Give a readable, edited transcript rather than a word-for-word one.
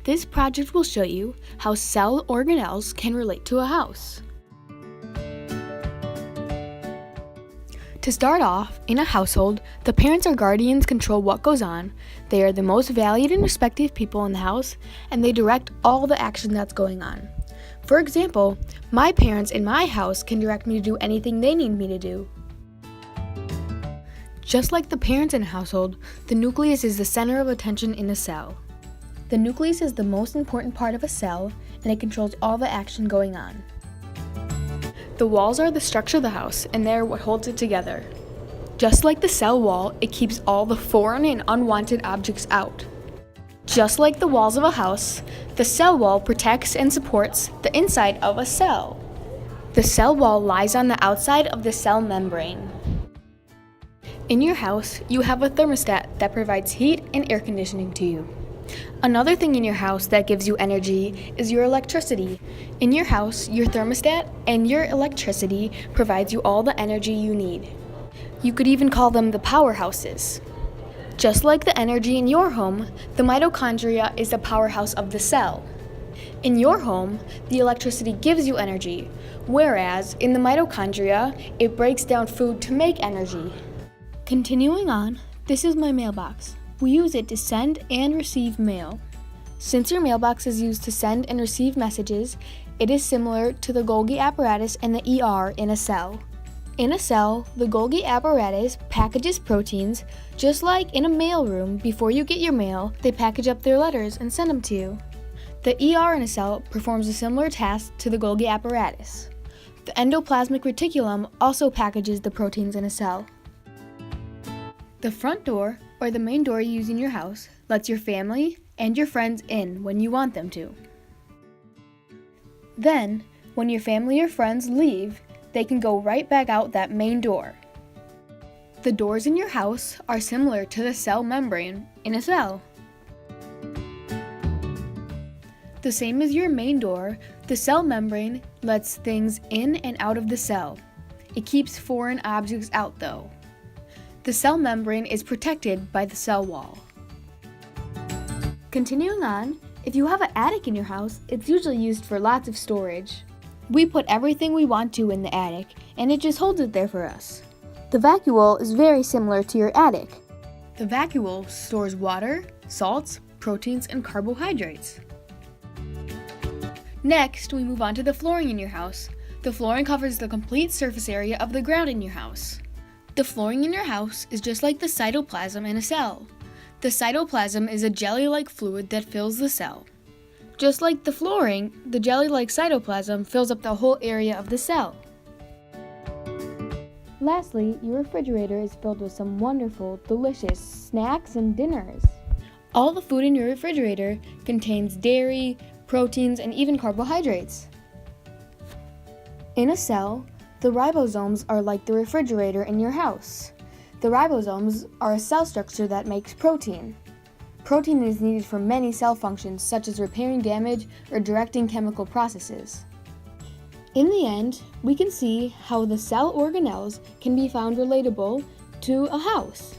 This project will show you how cell organelles can relate to a house. To start off, in a household, the parents or guardians control what goes on. They are the most valued and respected people in the house, and they direct all the action that's going on. For example, my parents in my house can direct me to do anything they need me to do. Just like the parents in a household, the nucleus is the center of attention in a cell. The nucleus is the most important part of a cell, and it controls all the action going on. The walls are the structure of the house, and they're what holds it together. Just like the cell wall, it keeps all the foreign and unwanted objects out. Just like the walls of a house, the cell wall protects and supports the inside of a cell. The cell wall lies on the outside of the cell membrane. In your house, you have a thermostat that provides heat and air conditioning to you. Another thing in your house that gives you energy is your electricity. In your house, your thermostat and your electricity provides you all the energy you need. You could even call them the powerhouses. Just like the energy in your home, the mitochondria is the powerhouse of the cell. In your home, the electricity gives you energy, whereas in the mitochondria, it breaks down food to make energy. Continuing on, this is my mailbox. We use it to send and receive mail. Since your mailbox is used to send and receive messages, it is similar to the Golgi apparatus and the ER in a cell. In a cell, the Golgi apparatus packages proteins, just like in a mailroom. Before you get your mail, they package up their letters and send them to you. The ER in a cell performs a similar task to the Golgi apparatus. The endoplasmic reticulum also packages the proteins in a cell. The front door, or the main door you use in your house, lets your family and your friends in when you want them to. Then, when your family or friends leave, they can go right back out that main door. The doors in your house are similar to the cell membrane in a cell. The same as your main door, the cell membrane lets things in and out of the cell. It keeps foreign objects out though. The cell membrane is protected by the cell wall. Continuing on, if you have an attic in your house, it's usually used for lots of storage. We put everything we want to in the attic, and it just holds it there for us. The vacuole is very similar to your attic. The vacuole stores water, salts, proteins, and carbohydrates. Next, we move on to the flooring in your house. The flooring covers the complete surface area of the ground in your house. The flooring in your house is just like the cytoplasm in a cell. The cytoplasm is a jelly-like fluid that fills the cell. Just like the flooring, the jelly-like cytoplasm fills up the whole area of the cell. Lastly, your refrigerator is filled with some wonderful, delicious snacks and dinners. All the food in your refrigerator contains dairy, proteins, and even carbohydrates. In a cell, the ribosomes are like the refrigerator in your house. The ribosomes are a cell structure that makes protein. Protein is needed for many cell functions such as repairing damage or directing chemical processes. In the end, we can see how the cell organelles can be found relatable to a house.